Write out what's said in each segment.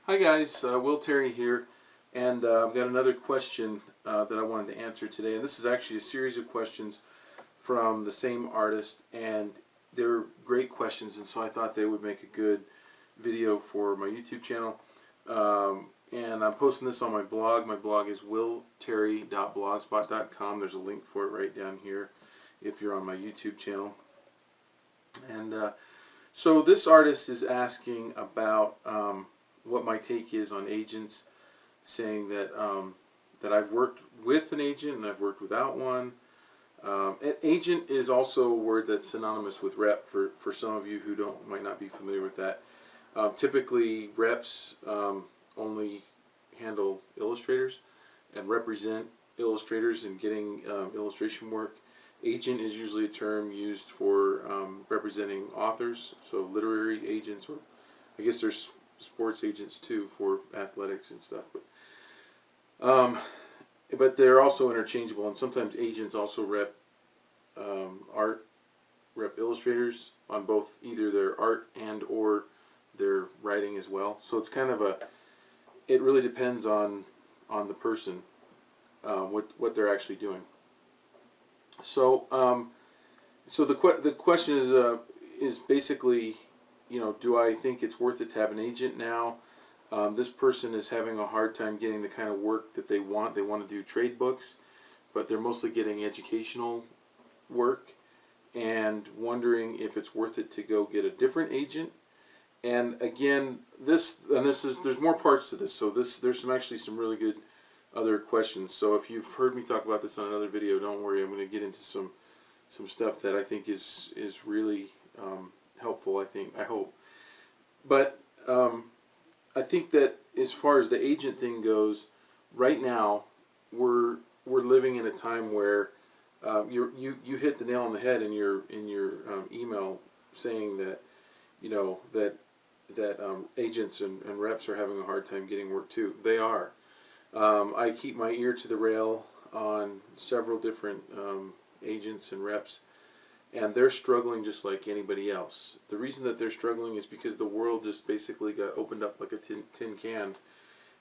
Hi guys, Will Terry here, and I've got another question that I wanted to answer today. And this is actually a series of questions from the same artist, and they're great questions, and so I thought they would make a good video for my YouTube channel. And I'm posting this on my blog. My blog is willterry.blogspot.com. There's a link for it right down here if you're on my YouTube channel. And so this artist is asking about what my take is on agents, saying that that I've worked with an agent and I've worked without one. An agent is also a word that's synonymous with rep for some of you who might not be familiar with that. Typically, reps only handle illustrators and represent illustrators in getting illustration work. Agent is usually a term used for representing authors, so literary agents, or I guess there's sports agents too for athletics and stuff. But they're also interchangeable, and sometimes agents also rep illustrators on both either their art and or their writing as well. So it's kind of it really depends on the person, what they're actually doing. So so the question is basically, do I think it's worth it to have an agent now? This person is having a hard time getting the kind of work that they want. They want to do trade books, but they're mostly getting educational work, and wondering if it's worth it to go get a different agent. And again, there's more parts to this. So there's actually some really good other questions. So if you've heard me talk about this on another video, don't worry. I'm going to get into some stuff that I think is really helpful. I hope. But I think that as far as the agent thing goes, right now we're living in a time where you hit the nail on the head in your email, saying that that agents and reps are having a hard time getting work too. They are. I keep my ear to the rail on several different agents and reps, and they're struggling just like anybody else. The reason that they're struggling is because the world just basically got opened up like a tin can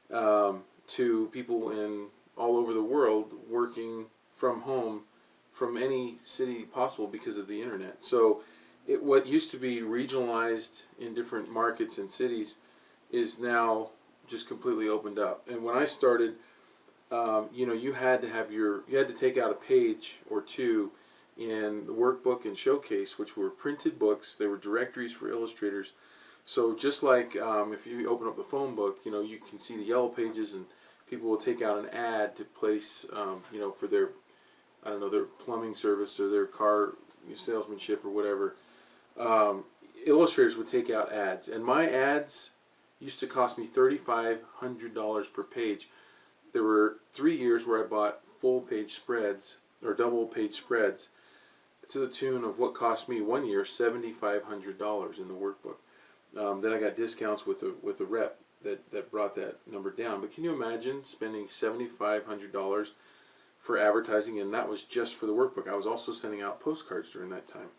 to people in all over the world working from home, from any city possible, because of the internet. So what used to be regionalized in different markets and cities is now just completely opened up. And when I started, you had to take out a page or two in the workbook and showcase, which were printed books. They were directories for illustrators. So just like if you open up the phone book, you can see the yellow pages, and people will take out an ad to place, for their, I don't know, their plumbing service or their car salesmanship or whatever. Illustrators would take out ads, and my ads used to cost me $3,500 per page. There were 3 years where I bought full page spreads or double page spreads to the tune of what cost me 1 year $7,500 in the workbook. Then I got discounts with a rep that brought that number down. But can you imagine spending $7,500 for advertising? And that was just for the workbook. I was also sending out postcards during that time.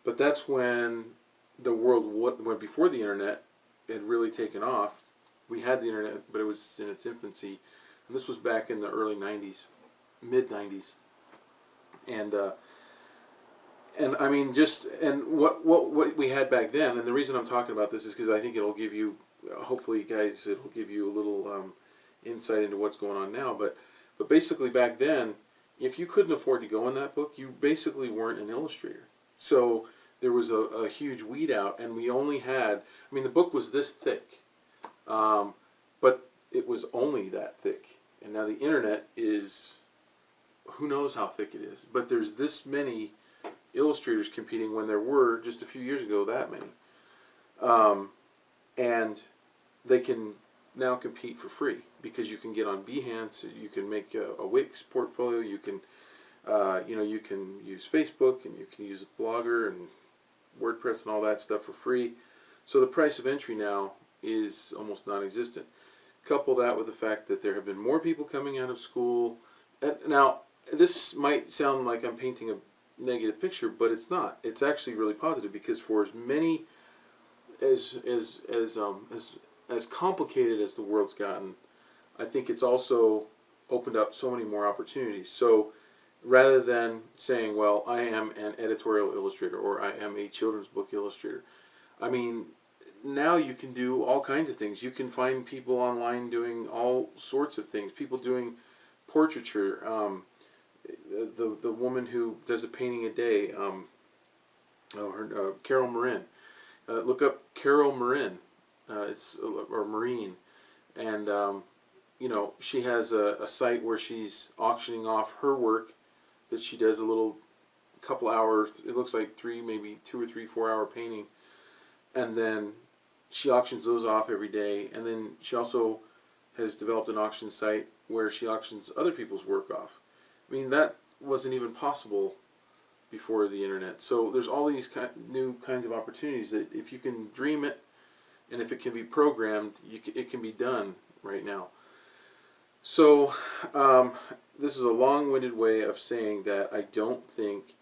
But that's when the world went before the internet had really taken off. We had the internet, but it was in its infancy, and this was back in the early 90s, mid 90s. And I mean, what we had back then, and the reason I'm talking about this is because I think it'll give you, hopefully guys, it'll give you a little insight into what's going on now. But basically back then, if you couldn't afford to go in that book, you basically weren't an illustrator. So there was a huge weed out, and we only had, I mean, the book was this thick, but it was only that thick. And now the internet is, who knows how thick it is, but there's this many illustrators competing when there were, just a few years ago, that many. And they can now compete for free, because you can get on Behance, you can make a Wix portfolio, you can you can use Facebook, and you can use Blogger and WordPress and all that stuff for free. So the price of entry now is almost non-existent. Couple that with the fact that there have been more people coming out of school. Now, this might sound like I'm painting a negative picture, but it's not. It's actually really positive, because for as many as as complicated as the world's gotten, I think it's also opened up so many more opportunities. So rather than saying, well, I am an editorial illustrator or I am a children's book illustrator, I mean, now you can do all kinds of things. You can find people online doing all sorts of things. People doing portraiture. The woman who does a painting a day, Carol Marin. Look up Carol Marin, or Marine, and you know, she has a site where she's auctioning off her work that she does a little couple hours. It looks like maybe 2 or 3, 4 hour painting, and then she auctions those off every day. And then she also has developed an auction site where she auctions other people's work off. I mean, that wasn't even possible before the internet. So there's all these new kinds of opportunities that if you can dream it, and if it can be programmed, it can be done right now. So this is a long-winded way of saying that I don't think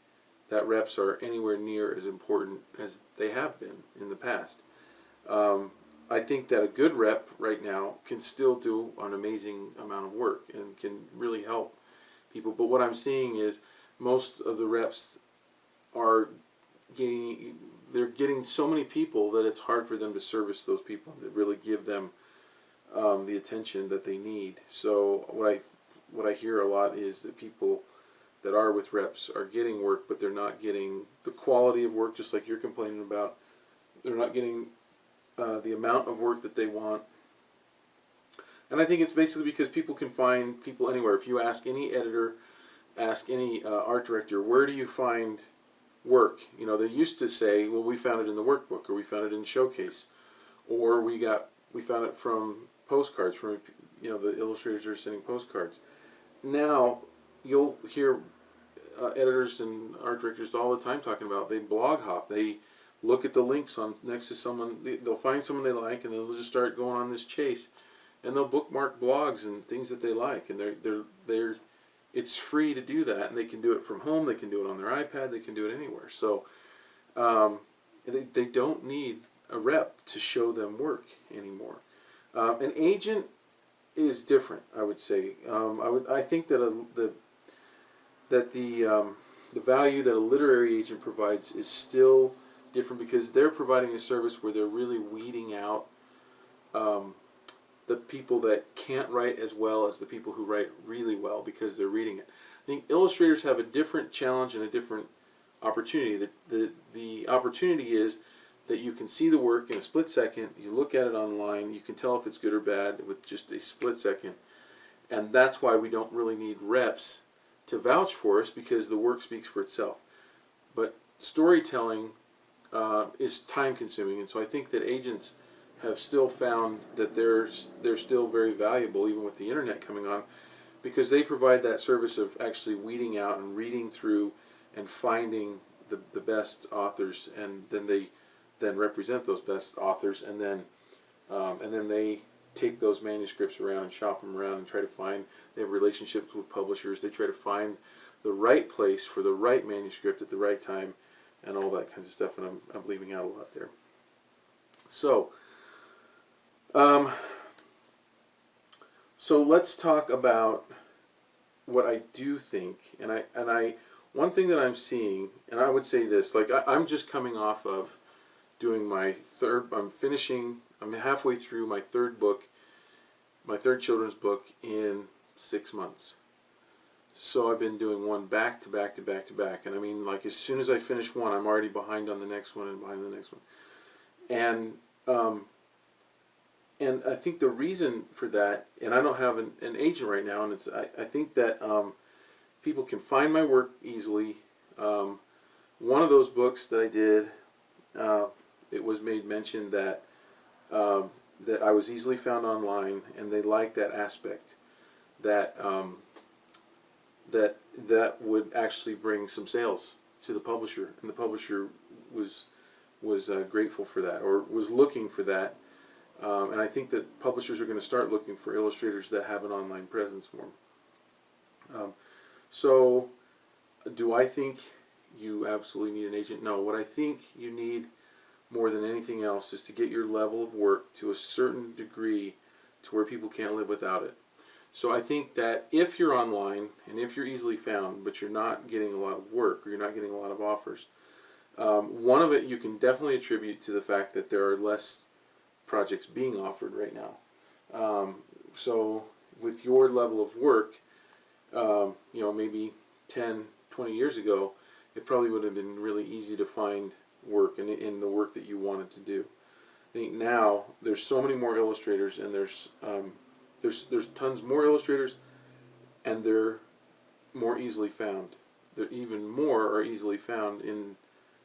that reps are anywhere near as important as they have been in the past. I think that a good rep right now can still do an amazing amount of work and can really help people. But what I'm seeing is most of the reps are getting so many people that it's hard for them to service those people and to really give them the attention that they need. So what I hear a lot is that people that are with reps are getting work, but they're not getting the quality of work, just like you're complaining about. They're not getting the amount of work that they want. And I think it's basically because people can find people anywhere. If you ask any editor, ask any art director, where do you find work? You know, they used to say, well, we found it in the workbook, or we found it in Showcase, or we found it from postcards, from, you know, the illustrators are sending postcards. Now you'll hear editors and art directors all the time talking about they blog hop. They look at the links on next to someone. They'll find someone they like, and they'll just start going on this chase, and they'll bookmark blogs and things that they like, and they're it's free to do that, and they can do it from home. They can do it on their iPad. They can do it anywhere. So they don't need a rep to show them work anymore. An agent is different, I would say. I think that the value that a literary agent provides is still different, because they're providing a service where they're really weeding out the people that can't write as well as the people who write really well because they're reading it. I think illustrators have a different challenge and a different opportunity. The opportunity is that you can see the work in a split second, you look at it online, you can tell if it's good or bad with just a split second, and that's why we don't really need reps to vouch for us, because the work speaks for itself. But storytelling is time consuming, and so I think that agents have still found that they're still very valuable even with the internet coming on, because they provide that service of actually weeding out and reading through and finding the best authors, and then they represent those best authors, and then they take those manuscripts around and shop them around and try to find. They have relationships with publishers. They try to find the right place for the right manuscript at the right time, and all that kinds of stuff. And I'm leaving out a lot there. So let's talk about what I do think. And I one thing that I'm seeing, and I would say this, like I'm just coming off of doing my I'm halfway through my third book, my third children's book in 6 months. So I've been doing one back to back to back to back, and I mean, like, as soon as I finish one, I'm already behind on the next one and behind the next one. And I think the reason for that, and I don't have an agent right now, and I think that people can find my work easily. One of those books that I did, it was made mention that that I was easily found online, and they liked that aspect, that that would actually bring some sales to the publisher, and the publisher was grateful for that, or was looking for that. And I think that publishers are going to start looking for illustrators that have an online presence more. So, do I think you absolutely need an agent? No. What I think you need more than anything else is to get your level of work to a certain degree to where people can't live without it. So I think that if you're online and if you're easily found, but you're not getting a lot of work or you're not getting a lot of offers, one of it you can definitely attribute to the fact that there are less projects being offered right now. So with your level of work, maybe 10, 20 years ago, it probably would have been really easy to find work in the work that you wanted to do. I think now there's so many more illustrators, and there's tons more illustrators, and they're more easily found. They're even more are easily found in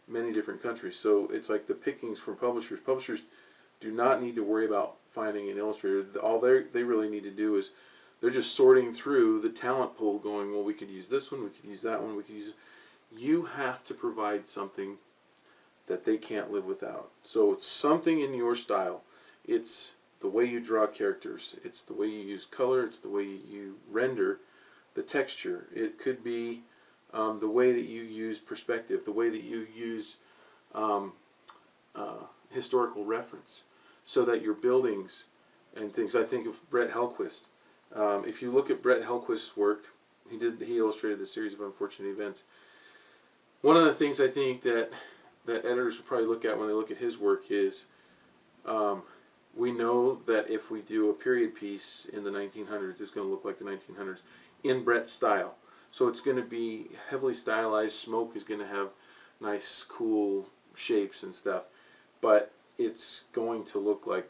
many different countries. So it's like the pickings from publishers. Publishers do not need to worry about finding an illustrator. All they really need to do is they're just sorting through the talent pool, going, well, we could use this one, we could use that one, we could use. You have to provide something that they can't live without. So it's something in your style. It's the way you draw characters. It's the way you use color. It's the way you render the texture. It could be the way that you use perspective, the way that you use historical reference, so that your buildings and things. I think of Brett Hellquist. If you look at Brett Hellquist's work, he illustrated a series of unfortunate events. One of the things I think that editors will probably look at when they look at his work is, we know that if we do a period piece in the 1900s, it's going to look like the 1900s in Brett's style. So it's going to be heavily stylized. Smoke is going to have nice, cool shapes and stuff, but it's going to look like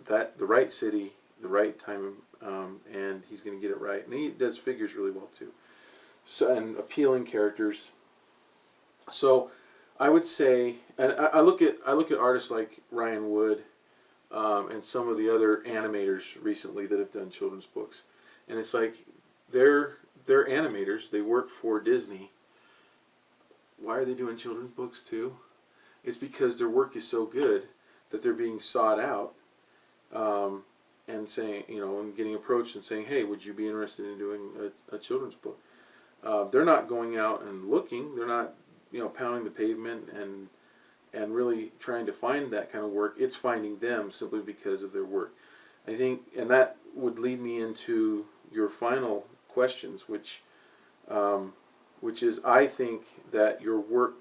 that, the right city, the right time, and he's going to get it right. And he does figures really well too. So, and appealing characters. So I would say, and I look at artists like Ryan Wood and some of the other animators recently that have done children's books, and it's like they're animators. They work for Disney. Why are they doing children's books too? It's because their work is so good that they're being sought out, and saying, and getting approached and saying, hey, would you be interested in doing a children's book? They're not going out and looking. They're not, pounding the pavement and really trying to find that kind of work. It's finding them simply because of their work. I think, and that would lead me into your final questions, which is, I think that your work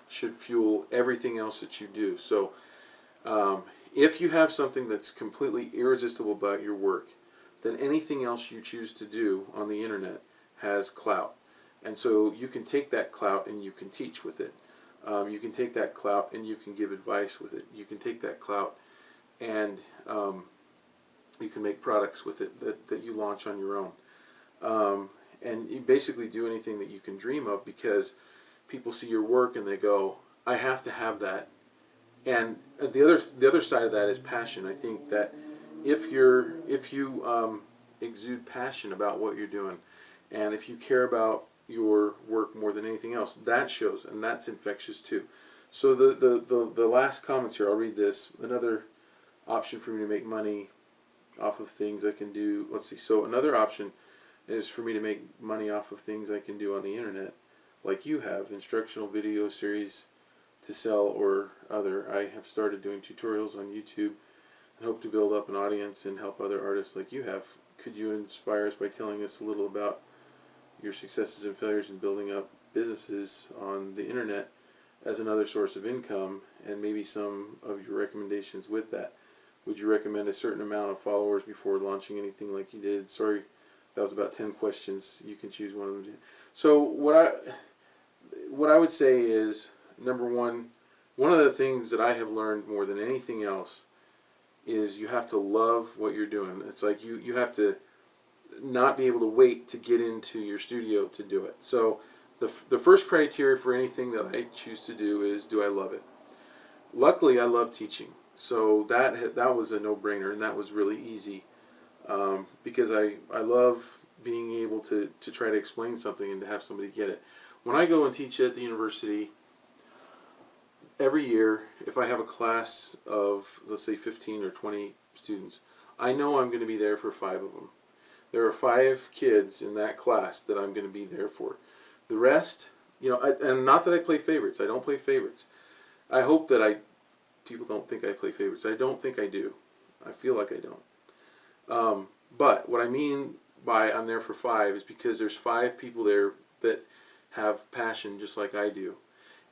should fuel everything else that you do. So if you have something that's completely irresistible about your work, then anything else you choose to do on the internet has clout. And so you can take that clout and you can teach with it. You can take that clout and you can give advice with it. You can take that clout and you can make products with it that you launch on your own. And you basically do anything that you can dream of, because people see your work and they go, I have to have that. And the other side of that is passion. I think that if you exude passion about what you're doing, and if you care about your work more than anything else, that shows, and that's infectious too. So the last comments here, I'll read this. Another option for me to make money off of things I can do. Let's see. So another option is for me to make money off of things I can do on the internet, like you have, instructional video series to sell or other. I have started doing tutorials on YouTube and hope to build up an audience and help other artists like you have. Could you inspire us by telling us a little about your successes and failures in building up businesses on the internet as another source of income, and maybe some of your recommendations with that? Would you recommend a certain amount of followers before launching anything like you did? Sorry, that was about 10 questions. You can choose one of them. So what I would say is, number one of the things that I have learned more than anything else is you have to love what you're doing. It's like you have to not be able to wait to get into your studio to do it. So the first criteria for anything that I choose to do is, do I love it? Luckily, I love teaching. So that was a no-brainer, and that was really easy, because I love being able to try to explain something and to have somebody get it. When I go and teach at the university, every year, if I have a class of, let's say, 15 or 20 students, I know I'm going to be there for 5 of them. There are 5 kids in that class that I'm going to be there for. The rest, and not that I play favorites. I don't play favorites. I hope that people don't think I play favorites. I don't think I do. I feel like I don't. But what I mean by I'm there for 5 is because there's 5 people there that have passion just like I do.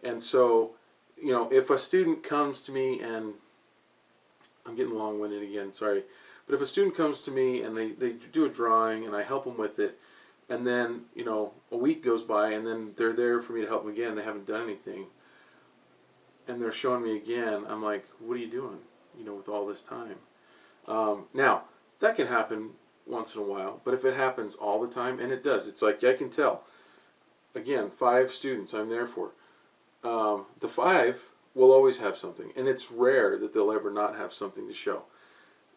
And so, if a student comes to me, and I'm getting long-winded again, sorry, but if a student comes to me and they do a drawing and I help them with it, and then, a week goes by and then they're there for me to help them again, they haven't done anything, and they're showing me again, I'm like, what are you doing, with all this time? Now, that can happen once in a while, but if it happens all the time, and it does, it's like I can tell, again, 5 students I'm there for. The 5 will always have something, and it's rare that they'll ever not have something to show.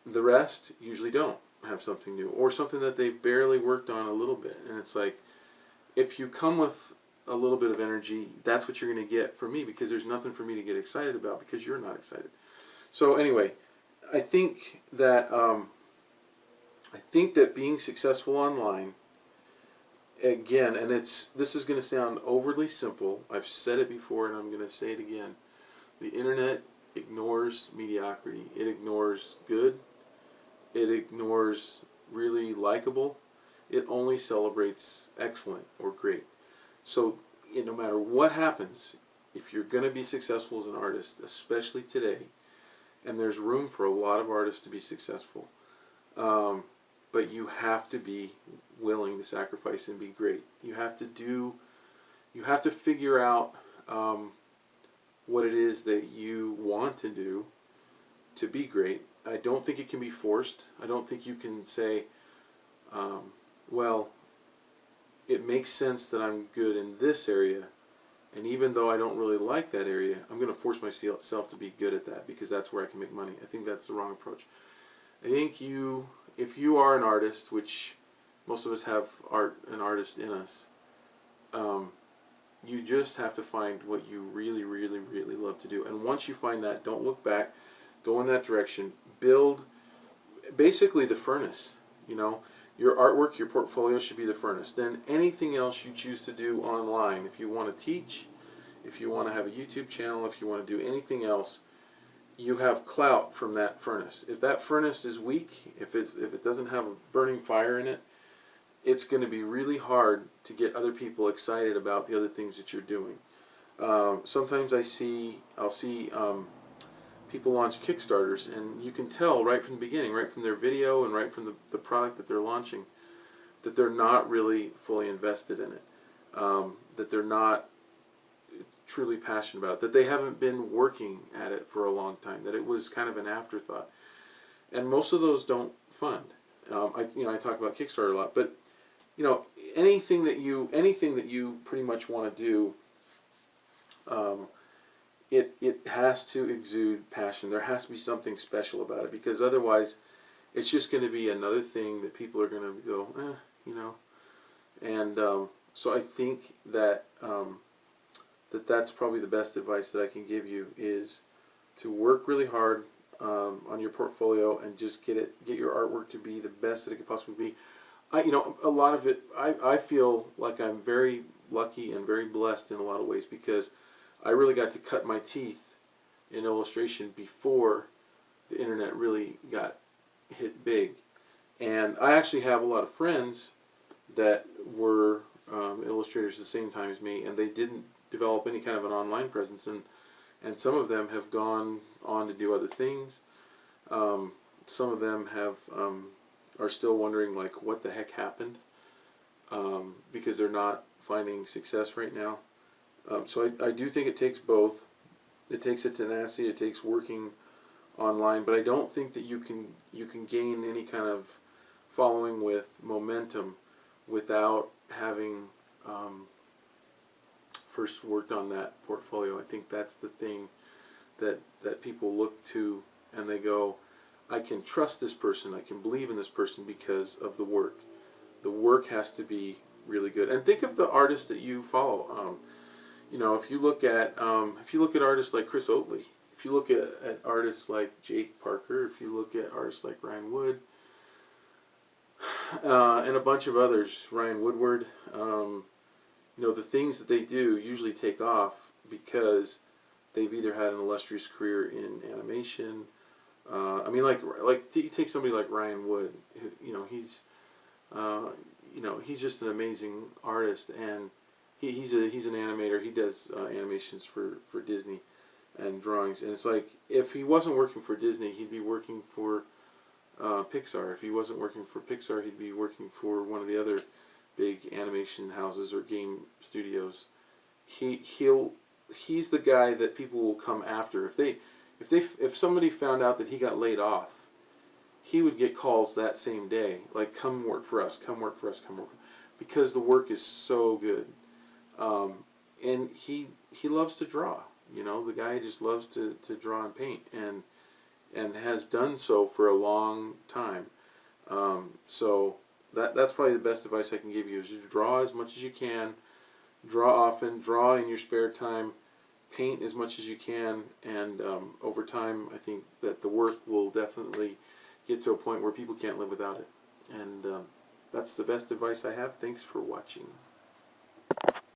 The rest usually don't have something new, or something that they've barely worked on a little bit, and it's like, if you come with a little bit of energy, that's what you're going to get from me, because there's nothing for me to get excited about, because you're not excited. So anyway, I think that being successful online, again, and this is going to sound overly simple. I've said it before, and I'm going to say it again. The internet ignores mediocrity. It ignores good. It ignores really likable. It only celebrates excellent or great. So no matter what happens, if you're going to be successful as an artist, especially today, and there's room for a lot of artists to be successful, but you have to be willing to sacrifice and be great. You have to figure out what it is that you want to do to be great. I don't think it can be forced. I don't think you can say, well, it makes sense that I'm good in this area, and even though I don't really like that area, I'm going to force myself to be good at that because that's where I can make money. I think that's the wrong approach. I think if you are an artist, which most of us have an artist in us, you just have to find what you really, really, really love to do. And once you find that, don't look back. Go in that direction. Build basically the furnace. Your artwork, your portfolio should be the furnace. Then anything else you choose to do online, if you want to teach, if you want to have a YouTube channel, if you want to do anything else, you have clout from that furnace. If that furnace is weak, if it doesn't have a burning fire in it, it's going to be really hard to get other people excited about the other things that you're doing. Sometimes I'll see people launch Kickstarters, and you can tell right from the beginning, right from their video and right from the product that they're launching, that they're not really fully invested in it, that they're not truly passionate about it, that they haven't been working at it for a long time, that it was kind of an afterthought. And most of those don't fund. I talk about Kickstarter a lot, but anything that you pretty much want to do, it has to exude passion. There has to be something special about it, because otherwise it's just going to be another thing that people are going to go, And so I think that that's probably the best advice that I can give you, is to work really hard on your portfolio and just get your artwork to be the best that it could possibly be. A lot of it, I feel like I'm very lucky and very blessed in a lot of ways, because I really got to cut my teeth in illustration before the internet really got hit big. And I actually have a lot of friends that were illustrators at the same time as me, and they didn't develop any kind of an online presence, and some of them have gone on to do other things. Some of them are still wondering, like, what the heck happened, because they're not finding success right now. So I do think it takes both. It takes a tenacity, it takes working online, but I don't think that you can gain any kind of following with momentum without having first worked on that portfolio. I think that's the thing that people look to, and they go, I can trust this person, I can believe in this person because of the work. The work has to be really good. And think of the artists that you follow. If you look at artists like Chris Oatley, if you look at artists like Jake Parker, if you look at artists like Ryan Wood, and a bunch of others, Ryan Woodward, the things that they do usually take off because they've either had an illustrious career in animation. I mean, like you take somebody like Ryan Wood, who, uh, he's just an amazing artist, and he's an animator. He does animations for Disney and drawings, and it's like if he wasn't working for Disney, he'd be working for Pixar. If he wasn't working for Pixar, he'd be working for one of the other big animation houses or game studios. He's the guy that people will come after. If somebody found out that he got laid off, he would get calls that same day, like, come work for us, come work for us, come work, because the work is so good. And he loves to draw. The guy just loves to draw and paint, and has done so for a long time. So that's probably the best advice I can give you, is to draw as much as you can, draw often, draw in your spare time, paint as much as you can, and over time I think that the work will definitely get to a point where people can't live without it. And that's the best advice I have. Thanks for watching.